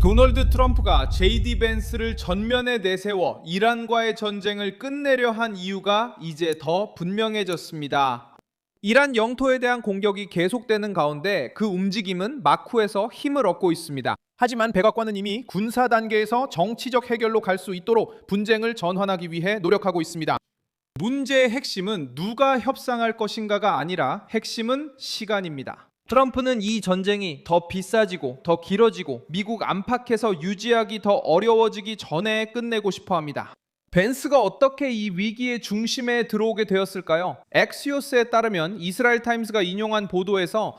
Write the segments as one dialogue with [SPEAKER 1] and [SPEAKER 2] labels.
[SPEAKER 1] 도널드 트럼프가 JD 벤스를 전면에 내세워 이란과의 전쟁을 끝내려 한 이유가 이제 더 분명해졌습니다. 이란 영토에 대한 공격이 계속되는 가운데 그 움직임은 마쿠에서 힘을 얻고 있습니다.
[SPEAKER 2] 하지만 백악관은 이미 군사 단계에서 정치적 해결로 갈 수 있도록 분쟁을 전환하기 위해 노력하고 있습니다.
[SPEAKER 1] 문제의 핵심은 누가 협상할 것인가가 아니라 핵심은 시간입니다. 트럼프는 이 전쟁이 더 비싸지고 더 길어지고 미국 안팎에서 유지하기 더 어려워지기 전에 끝내고 싶어 합니다. 벤스가 어떻게 이 위기의 중심에 들어오게 되었을까요? 엑시오스에 따르면 이스라엘 타임스가 인용한 보도에서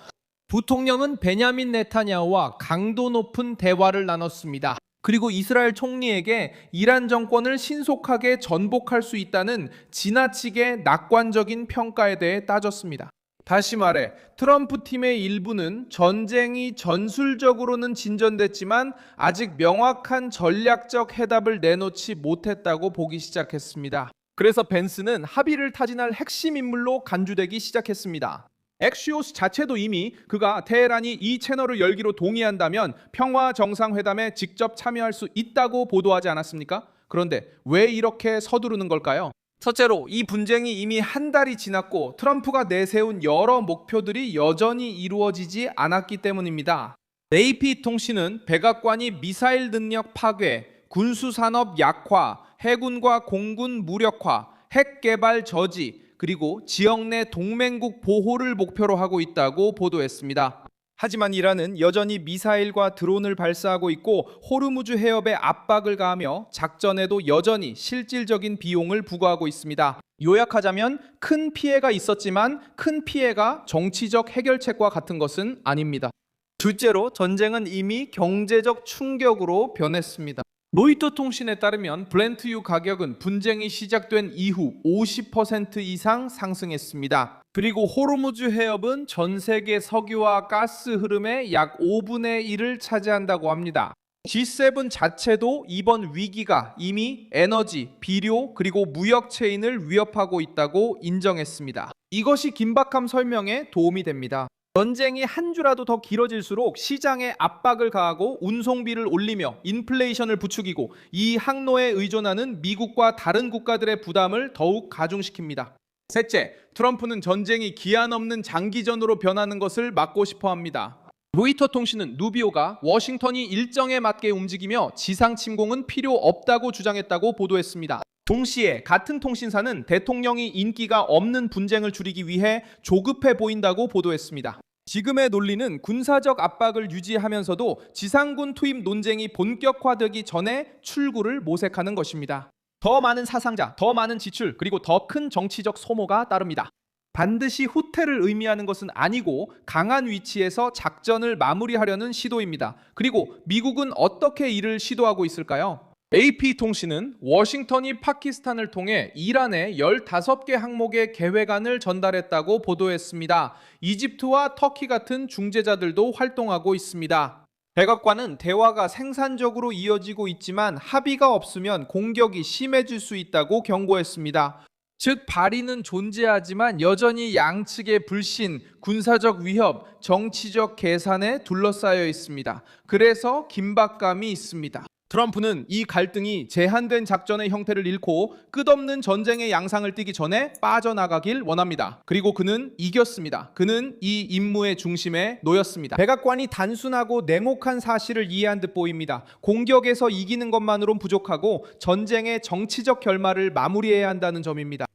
[SPEAKER 1] 부통령은 베냐민 네타냐후와 강도 높은 대화를 나눴습니다. 그리고 이스라엘 총리에게 이란 정권을 신속하게 전복할 수 있다는 지나치게 낙관적인 평가에 대해 따졌습니다. 다시 말해 트럼프 팀의 일부는 전쟁이 전술적으로는 진전됐지만 아직 명확한 전략적 해답을 내놓지 못했다고 보기 시작했습니다.
[SPEAKER 2] 그래서 벤스는 합의를 타진할 핵심 인물로 간주되기 시작했습니다. 엑시오스 자체도 이미 그가 테헤란이 이 채널을 열기로 동의한다면 평화 정상회담에 직접 참여할 수 있다고 보도하지 않았습니까? 그런데 왜 이렇게 서두르는 걸까요?
[SPEAKER 1] 첫째로 이 분쟁이 이미 한 달이 지났고 트럼프가 내세운 여러 목표들이 여전히 이루어지지 않았기 때문입니다. AP 통신은 백악관이 미사일 능력 파괴, 군수산업 약화, 해군과 공군 무력화, 핵 개발 저지, 그리고 지역 내 동맹국 보호를 목표로 하고 있다고 보도했습니다. 하지만 이란은 여전히 미사일과 드론을 발사하고 있고 호르무즈 해협에 압박을 가하며 작전에도 여전히 실질적인 비용을 부과하고 있습니다. 요약하자면 큰 피해가 있었지만 큰 피해가 정치적 해결책과 같은 것은 아닙니다. 둘째로 전쟁은 이미 경제적 충격으로 변했습니다. 로이터 통신에 따르면 브렌트유 가격은 분쟁이 시작된 이후 50% 이상 상승했습니다. 그리고 호르무즈 해협은 전 세계 석유와 가스 흐름의 약 5분의 1을 차지한다고 합니다. G7 자체도 이번 위기가 이미 에너지, 비료, 그리고 무역 체인을 위협하고 있다고 인정했습니다. 이것이 긴박함 설명에 도움이 됩니다. 전쟁이 한 주라도 더 길어질수록 시장에 압박을 가하고 운송비를 올리며 인플레이션을 부추기고 이 항로에 의존하는 미국과 다른 국가들의 부담을 더욱 가중시킵니다. 셋째, 트럼프는 전쟁이 기한 없는 장기전으로 변하는 것을 막고 싶어 합니다. 로이터 통신은 누비오가 워싱턴이 일정에 맞게 움직이며 지상 침공은 필요 없다고 주장했다고 보도했습니다. 동시에 같은 통신사는 대통령이 인기가 없는 분쟁을 줄이기 위해 조급해 보인다고 보도했습니다. 지금의 논리는 군사적 압박을 유지하면서도 지상군 투입 논쟁이 본격화되기 전에 출구를 모색하는 것입니다.
[SPEAKER 2] 더 많은 사상자, 더 많은 지출, 그리고 더 큰 정치적 소모가 따릅니다.
[SPEAKER 1] 반드시 후퇴를 의미하는 것은 아니고 강한 위치에서 작전을 마무리하려는 시도입니다. 그리고 미국은 어떻게 이를 시도하고 있을까요? AP 통신은 워싱턴이 파키스탄을 통해 이란에 15개 항목의 계획안을 전달했다고 보도했습니다. 이집트와 터키 같은 중재자들도 활동하고 있습니다. 백악관은 대화가 생산적으로 이어지고 있지만 합의가 없으면 공격이 심해질 수 있다고 경고했습니다. 즉 발의는 존재하지만 여전히 양측의 불신, 군사적 위협, 정치적 계산에 둘러싸여 있습니다. 그래서 긴박감이 있습니다.
[SPEAKER 2] 트럼프는 이 갈등이 제한된 작전의 형태를 잃고 끝없는 전쟁의 양상을 띠기 전에 빠져나가길 원합니다. 그리고 그는 이겼습니다. 그는 이 임무의 중심에 놓였습니다.
[SPEAKER 1] 백악관이 단순하고 냉혹한 사실을 이해한 듯 보입니다. 공격에서 이기는 것만으론 부족하고 전쟁의 정치적 결말을 마무리해야 한다는 점입니다.